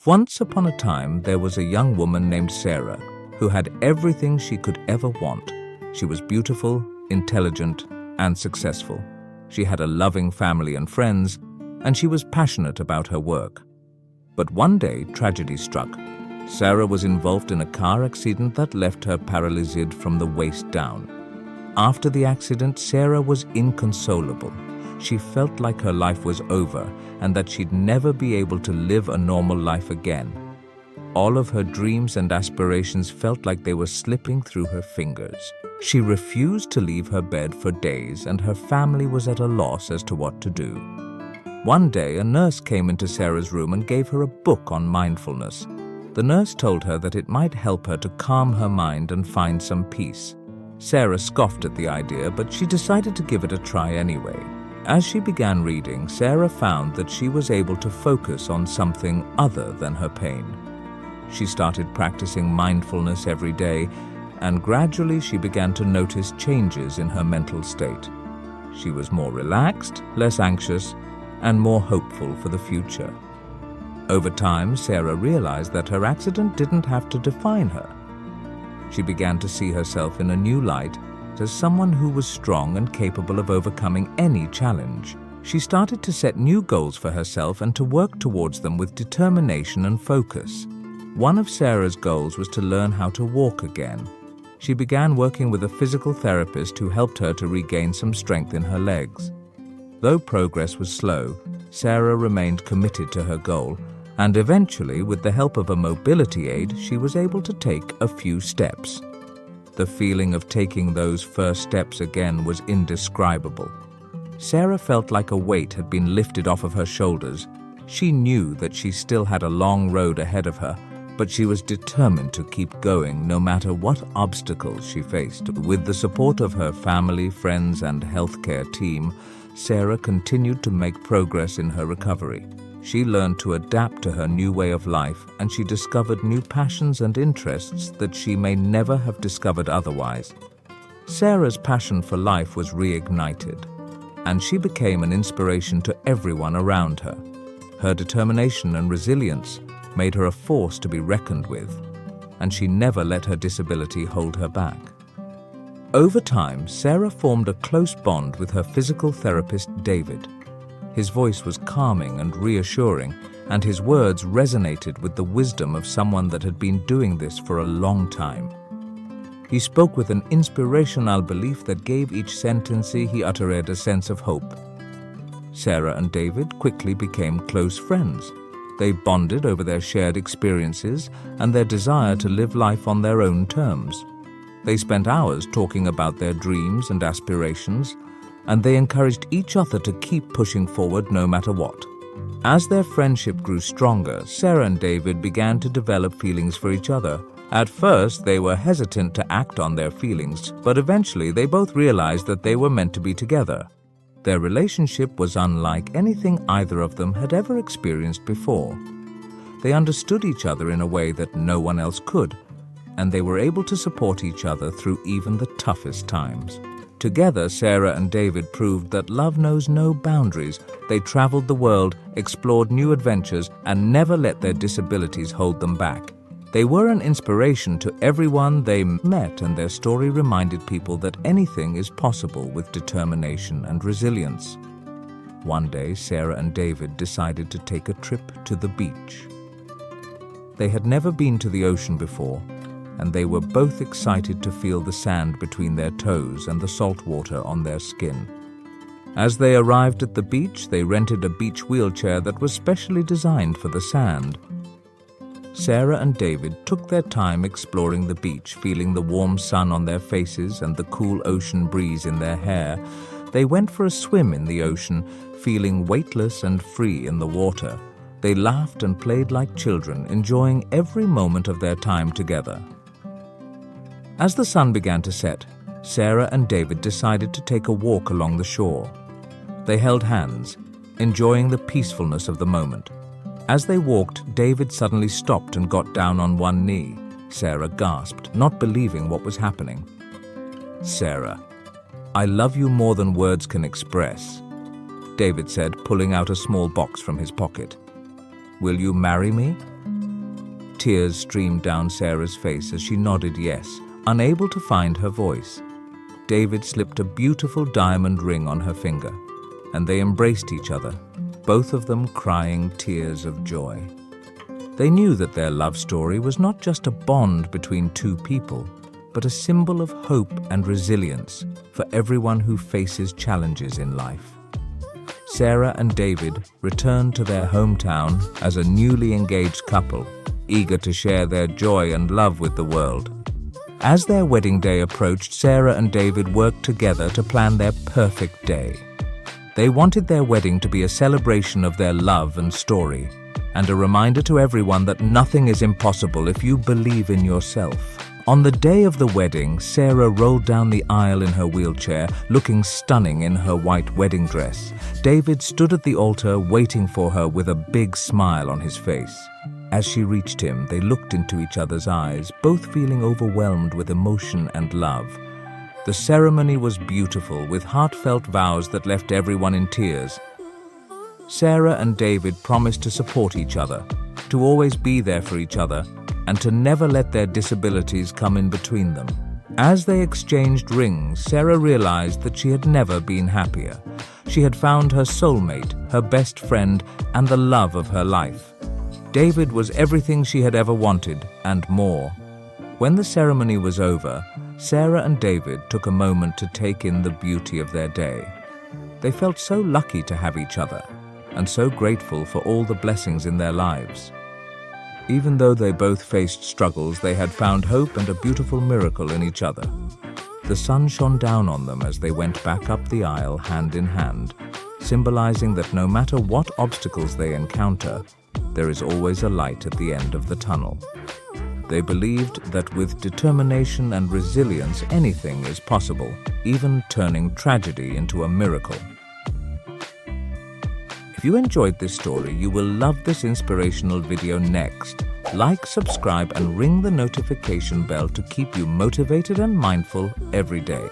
Once upon a time, there was a young woman named Sarah who had everything she could ever want. She was beautiful, intelligent, and successful. She had a loving family and friends, and she was passionate about her work. But one day, tragedy struck. Sarah was involved in a car accident that left her paralyzed from the waist down. After the accident, Sarah was inconsolable. She felt like her life was over and that she'd never be able to live a normal life again. All of her dreams and aspirations felt like they were slipping through her fingers. She refused to leave her bed for days, and her family was at a loss as to what to do. One day, a nurse came into Sarah's room and gave her a book on mindfulness. The nurse told her that it might help her to calm her mind and find some peace. Sarah scoffed at the idea, but she decided to give it a try anyway. As she began reading, Sarah found that she was able to focus on something other than her pain. She started practicing mindfulness every day, and gradually she began to notice changes in her mental state. She was more relaxed, less anxious, and more hopeful for the future. Over time, Sarah realized that her accident didn't have to define her. She began to see herself in a new light as someone who was strong and capable of overcoming any challenge. She started to set new goals for herself and to work towards them with determination and focus. One of Sarah's goals was to learn how to walk again. She began working with a physical therapist who helped her to regain some strength in her legs. Though progress was slow, Sarah remained committed to her goal, and eventually, with the help of a mobility aid, she was able to take a few steps. The feeling of taking those first steps again was indescribable. Sarah felt like a weight had been lifted off of her shoulders. She knew that she still had a long road ahead of her, but she was determined to keep going no matter what obstacles she faced. With the support of her family, friends, and healthcare team, Sarah continued to make progress in her recovery. She learned to adapt to her new way of life, and she discovered new passions and interests that she may never have discovered otherwise. Sarah's passion for life was reignited, and she became an inspiration to everyone around her. Her determination and resilience made her a force to be reckoned with, and she never let her disability hold her back. Over time, Sarah formed a close bond with her physical therapist, David. His voice was calming and reassuring, and his words resonated with the wisdom of someone that had been doing this for a long time. He spoke with an inspirational belief that gave each sentence he uttered a sense of hope. Sarah and David quickly became close friends. They bonded over their shared experiences and their desire to live life on their own terms. They spent hours talking about their dreams and aspirations, and they encouraged each other to keep pushing forward no matter what. As their friendship grew stronger, Sarah and David began to develop feelings for each other. At first, they were hesitant to act on their feelings, but eventually they both realized that they were meant to be together. Their relationship was unlike anything either of them had ever experienced before. They understood each other in a way that no one else could, and they were able to support each other through even the toughest times. Together, Sarah and David proved that love knows no boundaries. They traveled the world, explored new adventures, and never let their disabilities hold them back. They were an inspiration to everyone they met, and their story reminded people that anything is possible with determination and resilience. One day, Sarah and David decided to take a trip to the beach. They had never been to the ocean before, and they were both excited to feel the sand between their toes and the salt water on their skin. As they arrived at the beach, they rented a beach wheelchair that was specially designed for the sand. Sarah and David took their time exploring the beach, feeling the warm sun on their faces and the cool ocean breeze in their hair. They went for a swim in the ocean, feeling weightless and free in the water. They laughed and played like children, enjoying every moment of their time together. As the sun began to set, Sarah and David decided to take a walk along the shore. They held hands, enjoying the peacefulness of the moment. As they walked, David suddenly stopped and got down on one knee. Sarah gasped, not believing what was happening. "Sarah, I love you more than words can express," David said, pulling out a small box from his pocket. "Will you marry me?" Tears streamed down Sarah's face as she nodded yes, unable to find her voice. David slipped a beautiful diamond ring on her finger, and they embraced each other, both of them crying tears of joy. They knew that their love story was not just a bond between two people, but a symbol of hope and resilience for everyone who faces challenges in life. Sarah and David returned to their hometown as a newly engaged couple, eager to share their joy and love with the world. As their wedding day approached, Sarah and David worked together to plan their perfect day. They wanted their wedding to be a celebration of their love and story, and a reminder to everyone that nothing is impossible if you believe in yourself. On the day of the wedding, Sarah rolled down the aisle in her wheelchair, looking stunning in her white wedding dress. David stood at the altar waiting for her with a big smile on his face. As she reached him, they looked into each other's eyes, both feeling overwhelmed with emotion and love. The ceremony was beautiful, with heartfelt vows that left everyone in tears. Sarah and David promised to support each other, to always be there for each other, and to never let their disabilities come in between them. As they exchanged rings, Sarah realized that she had never been happier. She had found her soulmate, her best friend, and the love of her life. David was everything she had ever wanted, and more. When the ceremony was over, Sarah and David took a moment to take in the beauty of their day. They felt so lucky to have each other, and so grateful for all the blessings in their lives. Even though they both faced struggles, they had found hope and a beautiful miracle in each other. The sun shone down on them as they went back up the aisle hand in hand, symbolizing that no matter what obstacles they encounter, there is always a light at the end of the tunnel. They believed that with determination and resilience, anything is possible, even turning tragedy into a miracle. If you enjoyed this story, you will love this inspirational video next. Like, subscribe, and ring the notification bell to keep you motivated and mindful every day.